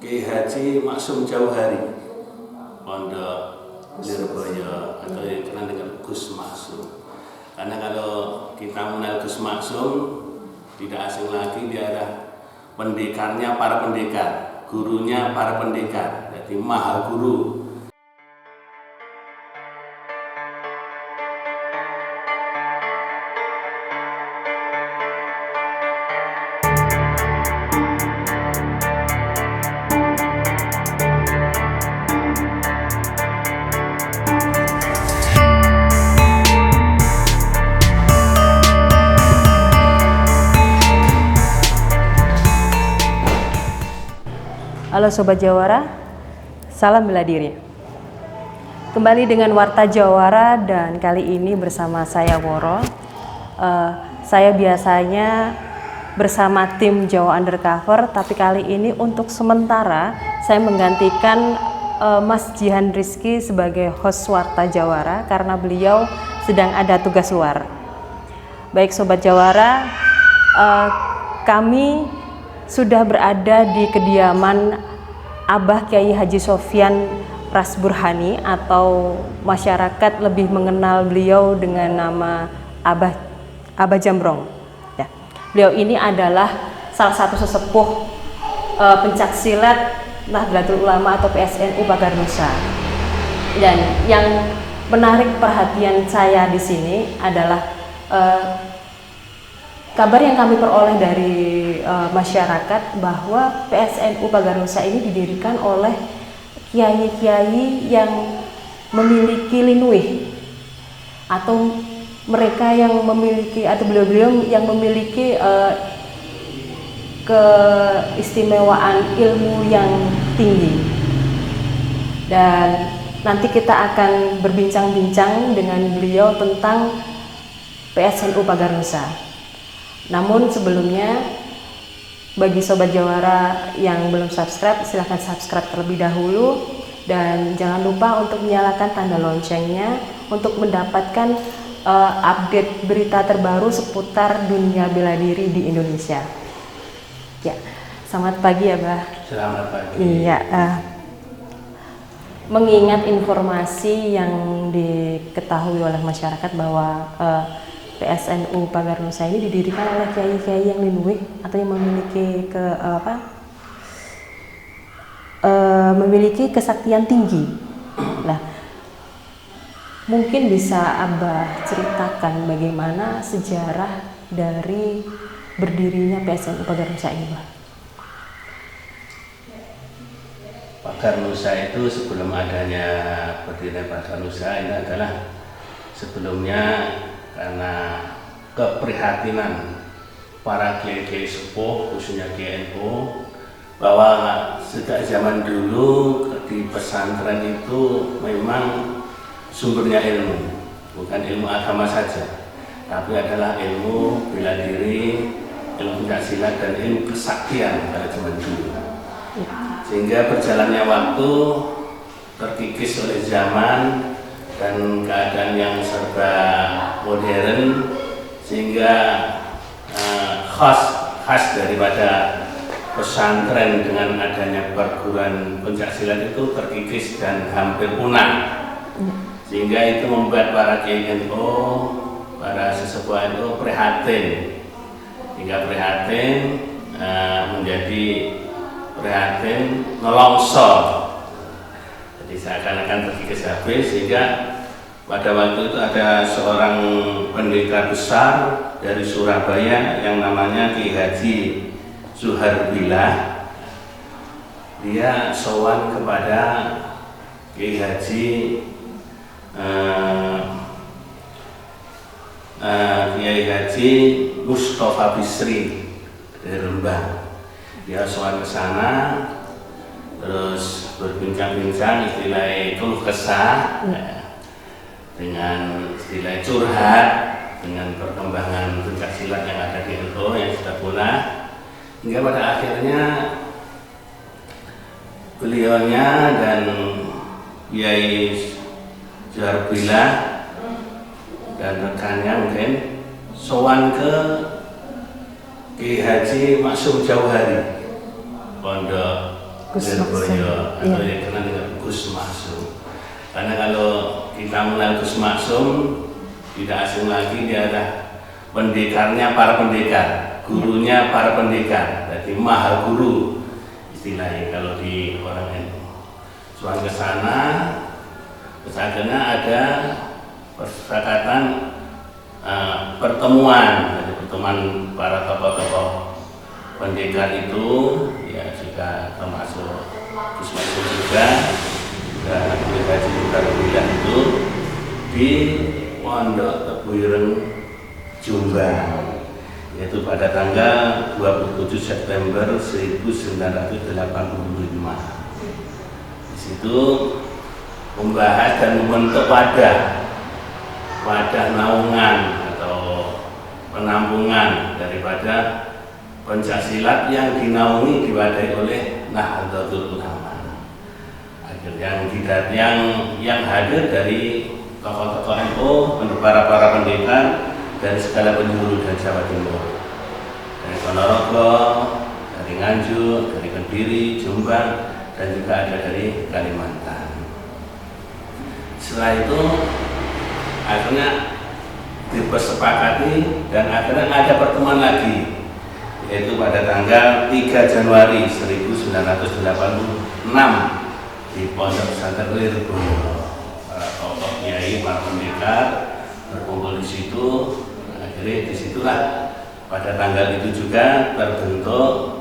Kiai Haji Maksum Jauhari, Pondok Lirboyo atau yang dikenal dengan Gus Maksum. Karena kalau kita mengenal Gus Maksum, tidak asing lagi dia adalah pendekarnya para pendekar, gurunya para pendekar, jadi maha guru. Halo Sobat Jawara, salam bela diri. Kembali dengan Warta Jawara dan kali ini bersama saya Woro. Saya biasanya bersama tim Jawa Undercover, tapi kali ini untuk sementara saya menggantikan Mas Jihan Rizky sebagai host Warta Jawara karena beliau sedang ada tugas luar. Baik Sobat Jawara, kami sudah berada di kediaman Abah Kiai Haji Sofyan Ras Burhani atau masyarakat lebih mengenal beliau dengan nama Abah Jambrong. Ya. Beliau ini adalah salah satu sesepuh pencak silat Nahdlatul Ulama atau PSNU Pagar Nusa. Dan yang menarik perhatian saya di sini adalah kabar yang kami peroleh dari masyarakat bahwa PSNU Pagar Nusa ini didirikan oleh kiai-kiai yang memiliki linuih atau mereka yang memiliki atau beliau-beliau yang memiliki keistimewaan ilmu yang tinggi. Dan nanti kita akan berbincang-bincang dengan beliau tentang PSNU Pagar Nusa. Namun sebelumnya, bagi Sobat Jawara yang belum subscribe, silahkan subscribe terlebih dahulu. Dan jangan lupa untuk menyalakan tanda loncengnya untuk mendapatkan update berita terbaru seputar dunia bela diri di Indonesia. Ya, selamat pagi ya, Bah. Selamat pagi. Iya, mengingat informasi yang diketahui oleh masyarakat bahwa PSNU Pagar Nusa ini didirikan oleh kiai-kiai yang linuih atau yang memiliki kesaktian tinggi. Nah, mungkin bisa Abah ceritakan bagaimana sejarah dari berdirinya PSNU Pagar Nusa ini, Bah? Pagar Nusa itu sebelum adanya berdirinya Pagar Nusa ini adalah sebelumnya karena keprihatinan para kiai-kiai sepuh khususnya KNU bahwa sejak zaman dulu di pesantren itu memang sumbernya ilmu, bukan ilmu agama saja, tapi adalah ilmu bela diri, ilmu pencaksilat dan ilmu kesaktian pada zaman dulu. Sehingga berjalannya waktu terkikis oleh zaman dan keadaan yang serba modern, sehingga khas daripada pesantren dengan adanya perguruan pencaksilat itu terkikis dan hampir punah. Sehingga itu membuat para KNU, para sesepuh NU prihatin, hingga prihatin menjadi prihatin nelongsor. Jadi seakan-akan terkikis habis, sehingga pada waktu itu ada seorang pendeta besar dari Surabaya yang namanya Kiai Haji Zuhar Billah. Dia sowan kepada Kiai Haji Kiai Haji Mustafa Bisri dari Rembang. Dia sowan ke sana, terus berbincang-bincang istilah keluh kesah dengan istilah curhat dengan perkembangan pencaksilat yang ada di NU yang sudah punah, hingga pada akhirnya beliaunya dan Kiai Zuhar Billah dan rekannya mungkin sowan ke Kiai Haji Maksum Jauhari, Pondok Lirboyo atau yang dikenal dengan Gus Maksum. Karena kalau kita mengenal Gus Maksum, tidak asing lagi dia adalah pendekarnya para pendekar, gurunya para pendekar, jadi mahal guru istilahnya kalau di orang NU. Soal ke sana ada persepakatan pertemuan, jadi pertemuan para tokoh-tokoh pendekar itu, ya juga termasuk Gus Maksum juga Habib Haji Mukarramilah itu di Pondok Tebu Ireng Jombang, yaitu pada tanggal 27 September 1985. Di situ membahas dan membentuk wadah naungan atau penampungan daripada pencaksilat yang dinaungi diwadahi oleh Nahdlatul Ulama. Yang hadir dari tokoh-tokoh NU, para pendekar dari segala penjuru dan Jawa Timur, dari Ponorogo, dari Nganjuk, dari Kediri, Jombang, dan juga ada dari Kalimantan. Setelah itu akhirnya disepakati dan akhirnya ada pertemuan lagi, yaitu pada tanggal 3 Januari 1986 di Pondok Pesantren Lirboyo. Para tokoh kiai, para pendekar berkumpul di situ. Akhirnya disitulah pada tanggal itu juga terbentuk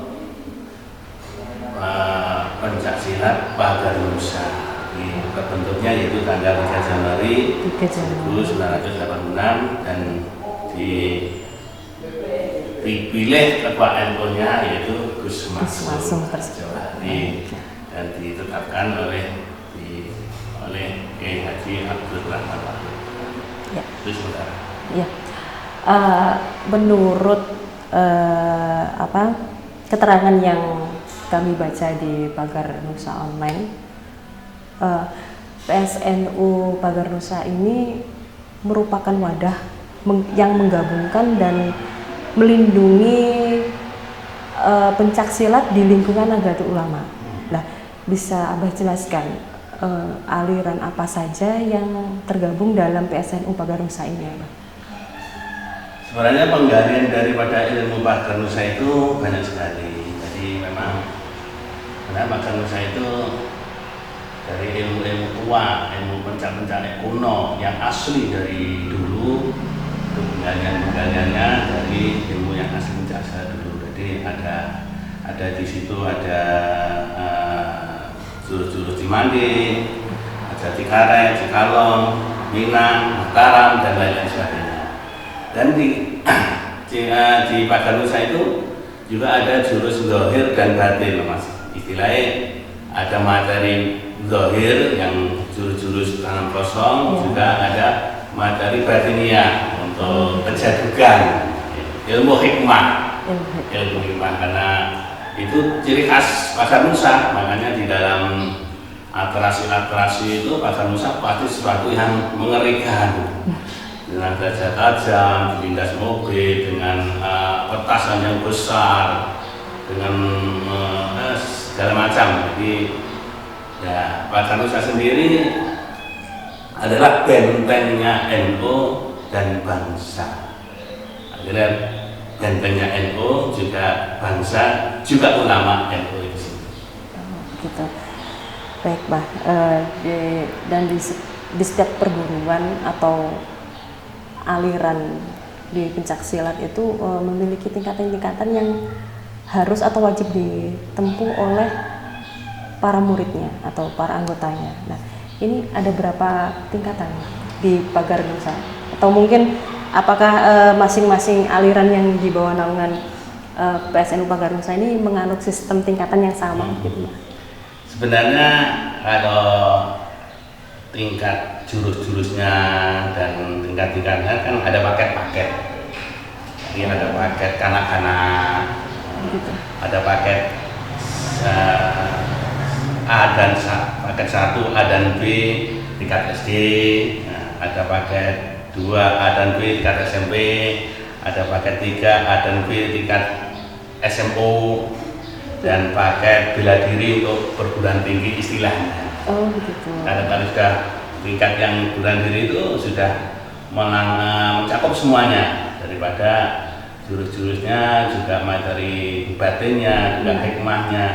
pencaksilat Pagar Nusa. Terbentuknya yaitu tanggal 3 Januari 1986 dan dipilih ketua NU-nya yaitu Gus Maksum dan ditetapkan oleh Kiai Haji Abdul Rahman. Ya. Itu sementara. Ya. Menurut keterangan yang kami baca di Pagar Nusa Online, PSNU Pagar Nusa ini merupakan wadah yang menggabungkan dan melindungi pencaksilat di lingkungan Nahdlatul Ulama. Nah, bisa Abah jelaskan aliran apa saja yang tergabung dalam PSNU Pagar Nusa ini, Abah? Sebenarnya penggalian daripada ilmu Pagar Nusa itu banyak sekali. Jadi memang karena Pagar Nusa itu dari ilmu-ilmu tua, ilmu pencak-pencak kuno yang asli dari dulu, itu penggaliannya dari ilmu yang asli pencak dulu. Jadi ada di situ ada jurus-jurus di Manding, ada Cikaret, Cikalong, Minang, Mataram, dan lain-lain sebagainya. Dan di Pagar Nusa itu juga ada jurus zahir dan batin, Mas. Istilahnya ada materi zahir yang jurus-jurus tangan kosong, juga ada materi batiniah untuk kejadukan, ilmu hikmah karena itu ciri khas Pagar Nusa. Makanya di dalam atraksi itu Pagar Nusa pasti sesuatu yang mengerikan, dengan gajah tajam, dilindas mobil, dengan petasan yang besar, dengan segala macam. Jadi ya, Pagar Nusa sendiri adalah bentengnya NU dan bangsa. Akhirnya bentengnya NU juga bangsa, juga ulama NU itu. Gitu. Baik, Bah. Dan di setiap perguruan atau aliran di pencaksilat itu memiliki tingkatan-tingkatan yang harus atau wajib ditempuh oleh para muridnya atau para anggotanya. Nah, ini ada berapa tingkatan di Pagar Nusa? Atau mungkin apakah masing-masing aliran yang di bawah naungan PSNU Pagar Nusa ini menganut sistem tingkatan yang sama gitu? Sebenarnya kalau tingkat jurus-jurusnya dan tingkat-tingkatnya kan ada paket-paket. Jadi ada paket kanak-kanak, gitu. Ada paket A dan paket 1 A dan B tingkat SD, ada paket 2 A dan B tingkat SMP, ada paket 3 A dan B tingkat SMO. dan paket bela diri untuk perguruan tinggi istilahnya. Oh begitu. Karena kalau sudah tingkat yang perguruan tinggi itu sudah mencakup semuanya, daripada jurus-jurusnya, juga materi batinnya, juga hikmahnya.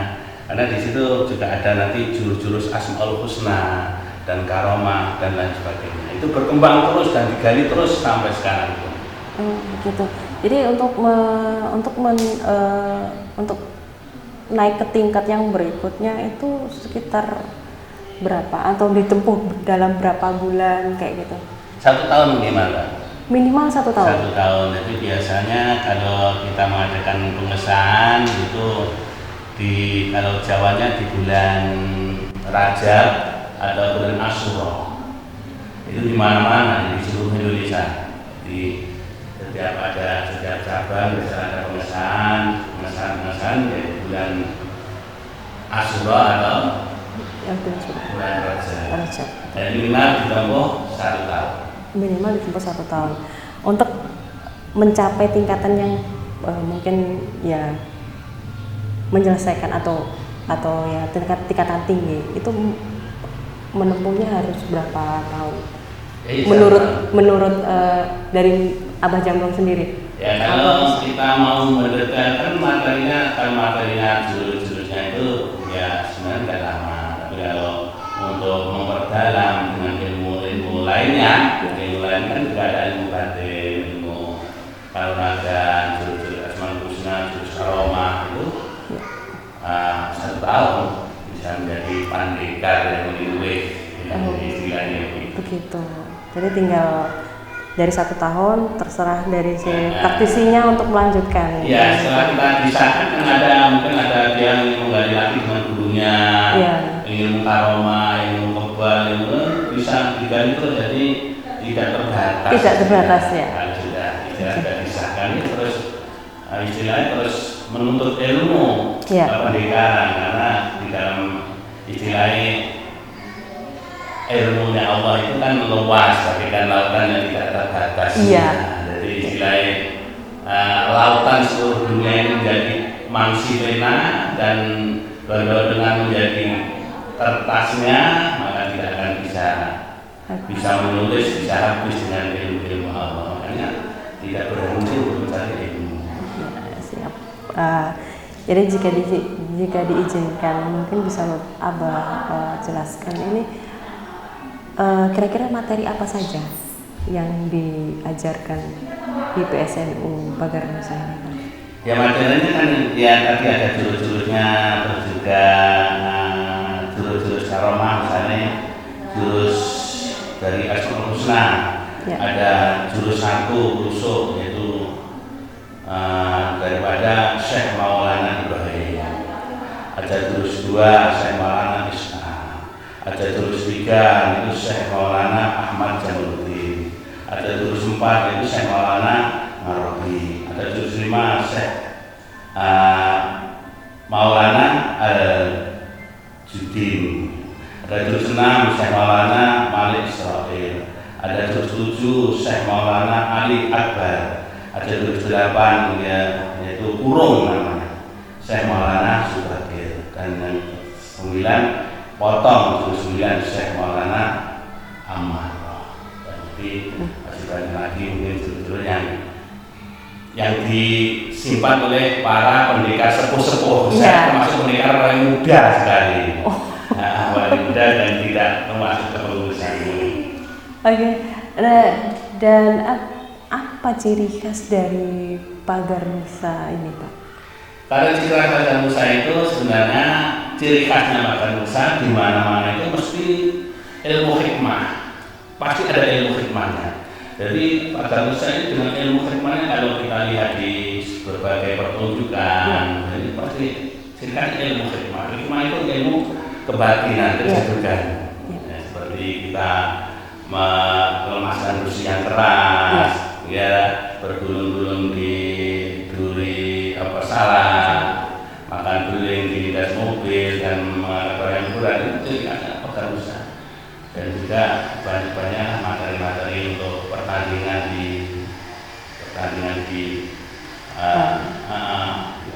Karena di situ juga ada nanti jurus-jurus Asmaul Husna dan Karomah dan lain sebagainya. Itu berkembang terus dan digali terus sampai sekarang. Begitu. Jadi untuk naik ke tingkat yang berikutnya itu sekitar berapa atau ditempuh dalam berapa bulan kayak gitu? 1 tahun gimana? Minimal 1 tahun. 1 tahun. Jadi biasanya kalau kita mengadakan pengesahan itu kalau Jawanya di bulan Rajab atau bulan Asyura. Itu di mana-mana di seluruh Indonesia. Di setiap cabang biasanya ada pengesahan yaitu bulan Asyura atau bulan Rajab. Dan minimal ditempuh 1 tahun. Minimal ditempuh 1 tahun. Untuk mencapai tingkatan yang mungkin ya menyelesaikan atau ya tingkatan tinggi itu menempuhnya harus berapa tahun? Menurut dari Abah Jamrong sendiri. Ya kalau kita mau mendetailkan materinya jurus-jurusnya itu ya sebenarnya tidak lama. Tapi kalau untuk memperdalam dengan ilmu lainnya kan juga ada ilmu batin, ilmu kanuragan, jurus-jurus Asmaul Husna, jurus Karomah itu 1 tahun bisa menjadi pandekar yang menilai istilahnya begitu. Jadi tinggal dari 1 tahun terserah dari si praktisinya untuk melanjutkan. Ya setelah kita disahkan kan mungkin ada dia yang menggali lagi dengan gurunya, ilmu karomah, ilmu kebal, ilmu bisa digali terus, jadi tidak terbatas. Tidak terbatas ya. Kalau sudah disahkan terus istilahnya terus menuntut ilmu pendekaran, karena di dalam istilahnya ilmunya Allah itu kan luas, bagaikan lautan yang tidak terbatas. Jadi istilahnya lautan seluruh dunia ini menjadi mangsi pena, dan kalau dengan menjadi kertasnya maka tidak akan bisa menulis, bisa habis dengan ilmu Allah. Makanya tidak berhenti untuk mencari ilmu. Siap. Jadi jika diizinkan mungkin bisa Abah jelaskan ini kira-kira materi apa saja yang diajarkan di PSNU Pagar Nusa ini? Ya materinya kan ya tadi ada jurus-jurusnya, terus juga jurus-jurus karomah, misalnya jurus dari Asmaul Husna, ada jurus 1 rusuk, yaitu daripada Syekh Maulana Ibrahim, ada jurus 2 Syekh Maulana Isna, ada jurus 3 itu Syekh Maulana Ahmad Jamaluddin, ada jurus 4 itu Syekh Maulana Marabi, ada jurus 5 Syekh Maulana Al-Judin, ada jurus 6 Syekh Maulana Malik Israel, ada jurus 7 Syekh Maulana Ali Akbar, ada jurus 8 yaitu kurung namanya Syekh Maulana Subakir, dan yang 9 potong jurus 9 Syekh Maulana Ammar. Jadi masih banyak lagi mungkin jurus-jurus yang disimpan oleh para pendekar sepuh-sepuh. Saya termasuk pendekar paling muda sekali. Paling muda dan tidak termasuk kepengurusan ini. Oke. Dan apa ciri khas dari Pagar Nusa ini, Pak? Pada ciri khas Pagar Nusa itu sebenarnya ciri khasnya Pagar Nusa di mana-mana itu mesti ilmu hikmah. Pasti ada ilmu hikmahnya. Jadi Pagar Nusa ini dengan ilmu hikmahnya, kalau kita lihat di berbagai pertunjukan, jadi pasti ciri khas ilmu hikmah. Hikmah itu ilmu kebatinan, kecerdasan. Seperti kita melemaskan besi yang keras, bergulung-gulung di duri salah, makan beling di das mobil, dan mengalami yang berat, itu ciri khasnya Pagar Nusa. Dan juga banyak materi-materi untuk pertandingan di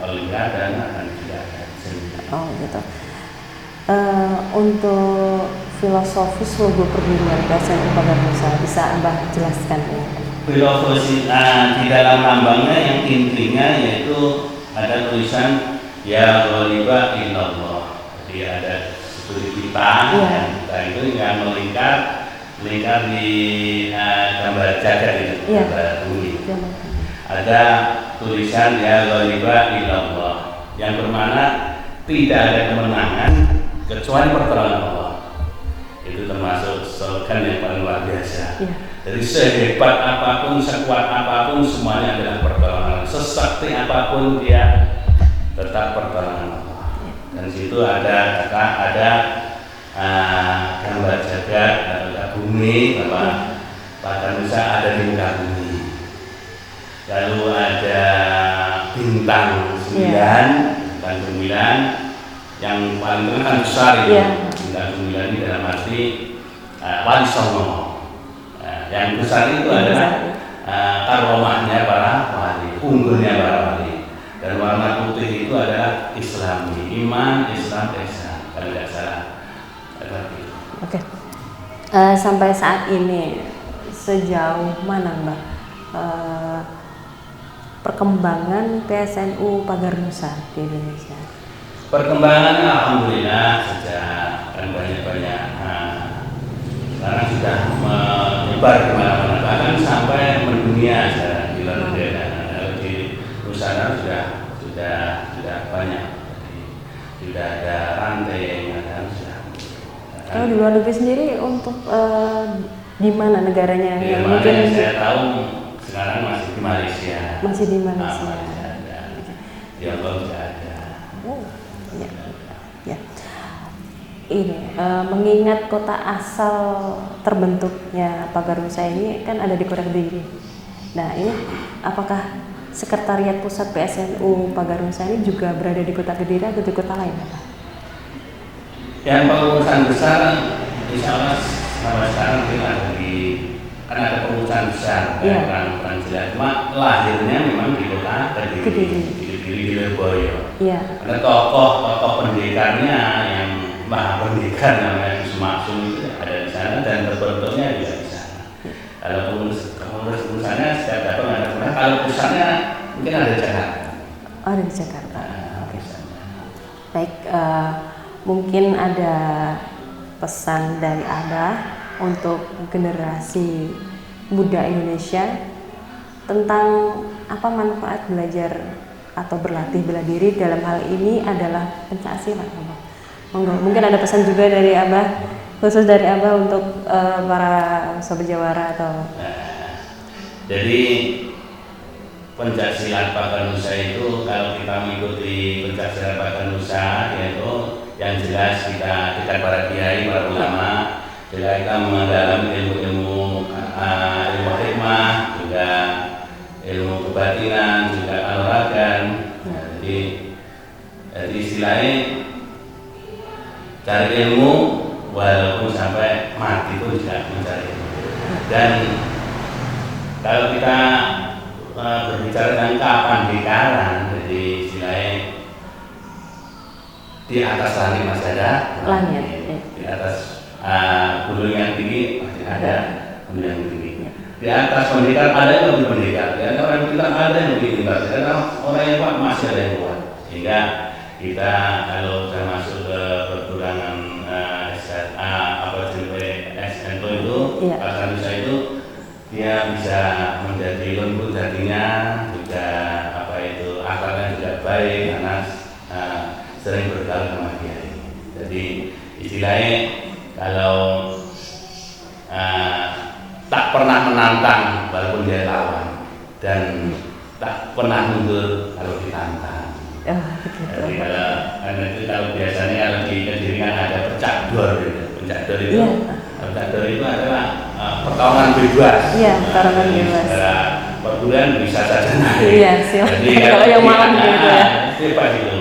Olimpiade, dan akan juga ada Oh gitu. Untuk filosofis logo perguruan PSNU Pagarnusa bisa Abah jelaskan ini? Filosofi di dalam lambangnya yang intinya yaitu ada tulisan ya ghaliba illallah. Jadi ada seperti kita, kita itu yang melingkar di gambar jagat itu, gambar bumi. Ada tulisan ya ghaliba illallah yang bermakna tidak ada kemenangan kecuali pertolongan Allah. Itu termasuk slogan yang paling luar biasa. Jadi sehebat apapun, sekuat apapun, semuanya adalah pertolongan. Sesakti apapun dia tetap pertolongan Allah. Dan situ ada gambar jagat atau bumi, bahwa Pagarnusa ada di muka bumi. Lalu ada bintang 9, yang paling tengah kan besar itu. Bintang 9 ini dalam arti Wali Songo. Yang besar itu adalah karomahnya para wali, unggulnya para wali. Dan warna putih itu adalah Islami, iman, Islam, ihsan. Kalau tidak salah. Oke. Sampai saat ini sejauh mana Mbak perkembangan PSNU Pagarnusa di Indonesia? Perkembangannya alhamdulillah sejak banyak-banyak sekarang sudah menyebar kemana-mana, bahkan sampai mendunia sekarang di luar negeri. Kalau di Nusantara sudah banyak, sudah ada rantai yang sudah. Kalau di luar negeri sendiri untuk di mana negaranya? Yang mungkin saya tahu sekarang masih di Malaysia. Masih di Malaysia. Tiongkok juga ada. Ya. Ini mengingat kota asal terbentuknya Pagarnusa ini kan ada di Kota Kediri. Nah ini apakah Sekretariat Pusat PSNU Pagarnusa ini juga berada di Kota Kediri atau di kota lain? Yang pengurusan besar, insya Allah sampai sekarang kita ada pengurusan besar, peran jelas. Cuma lahirnya memang di Kota Kediri. Di Lirboyo. Ada tokoh pendidikannya yang maha pendidikan namanya Gus Maksum itu ada di sana dan terbentuknya juga di sana. Kalau pengurusannya setiap dapat ada. Kalau pusatnya mungkin ada di Jakarta. Oh, ada di Jakarta. Baik, mungkin ada pesan dari Abah untuk generasi muda Indonesia tentang apa manfaat belajar atau berlatih bela diri dalam hal ini adalah pencaksilat, Abah. Mungkin ada pesan juga dari Abah, khusus dari Abah untuk para sobat jawara atau. Jadi pencaksilat Pagarnusa itu kalau kita mengikuti pencaksilat Pagarnusa yaitu yang jelas kita dekat para kiai, para ulama, juga kita mendalam ilmu hikmah, juga ilmu kebatinan, juga kanuragan. Jadi istilahnya cari ilmu walaupun sampai mati pun juga mencari ilmu. Dan kalau kita berbicara tentang kapandikaran, jadi istilahnya di atas langit masih ada langit, di atas gunung yang tinggi masih ada gunung yang tinggi. Di atas pendidikan ada yang lebih pendidikan, di atas orang pintar ada yang lebih pintar, di atas orang yang kuat masih ada yang kuat. Sehingga kita kalau sudah masuk ke perguruan SNU itu, Pagarnusa itu dia bisa menjadi lembut hatinya, juga akhlaknya juga baik karena sering bergaul sama kiai. Jadi istilahnya kalau tak pernah menantang walaupun dia lawan, dan tak pernah mundur kalau ditantang. Jadi kalau biasanya kalau di Kediri kan ada pecak dor itu. Pecak dor itu adalah pertarungan bebas. Pertarungan bebas. Perguruan bisa saja naik. Jadi kalau yang malam gitu ya. Bebas itu.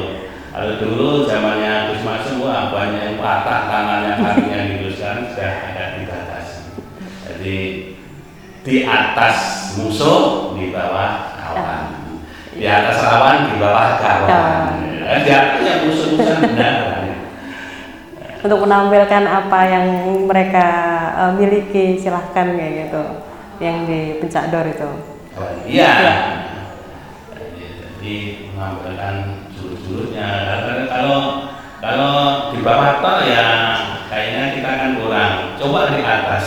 Kalau dulu zamannya Gus Maksum, banyak yang patah tangannya, kakinya gitu, sekarang sudah ada dibatasi. Jadi di atas musuh, di bawah kawan. Di atas lawan, di bawah kawan. Dia punya usul-usulan benar. Untuk menampilkan apa yang mereka miliki, silahkan kayak gitu, yang di Pencak Dor itu. Oh, iya. Jadi mengambilkan jurus-jurusnya. Kalau di bawah toh ya kayaknya kita kan kurang. Coba di atas.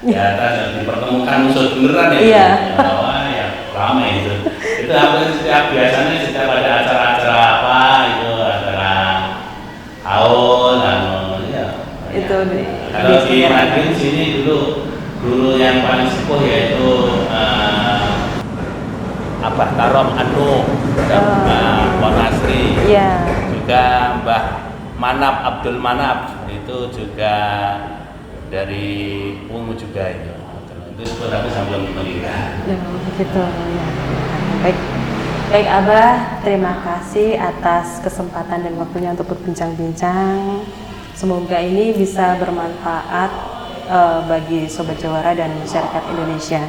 Di atas yang dipertemukan musuh beneran ya. Iya. Wah ya ramai itu. Itu hampir biasanya setiap ada acara-acara apa itu acara haul ya. Itu di Kalau di Madiun sini dulu guru yang paling sepuh yaitu Abah Tarom Anu, Mbah Nasri, juga Mbah Manap Abdul Manap itu juga dari Ungu juga itu tapi sambil meninggal. Ya, begitu ya. Baik, baik Abah, terima kasih atas kesempatan dan waktunya untuk berbincang-bincang. Semoga ini bisa bermanfaat bagi Sobat Jawara dan masyarakat Indonesia.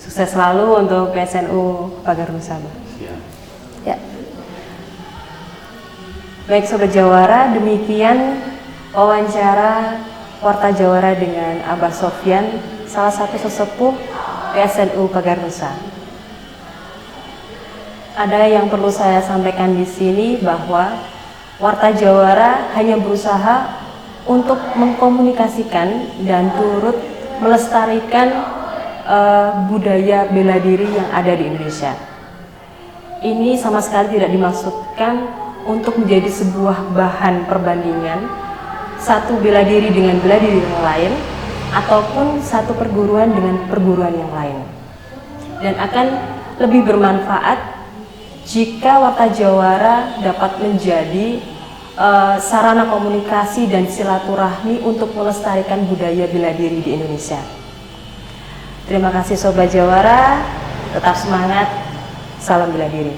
Sukses selalu untuk PSNU Pagar Nusa. Ya. Baik Sobat Jawara, demikian wawancara Warta Jawara dengan Abah Sofyan, salah satu sesepuh PSNU Pagar Nusa. Ada yang perlu saya sampaikan di sini bahwa Warta Jawara hanya berusaha untuk mengkomunikasikan dan turut melestarikan budaya bela diri yang ada di Indonesia. Ini sama sekali tidak dimaksudkan untuk menjadi sebuah bahan perbandingan satu bela diri dengan bela diri yang lain ataupun satu perguruan dengan perguruan yang lain, dan akan lebih bermanfaat jika Warta Jawara dapat menjadi sarana komunikasi dan silaturahmi untuk melestarikan budaya bela diri di Indonesia. Terima kasih Sobat Jawara, tetap semangat, salam bela diri.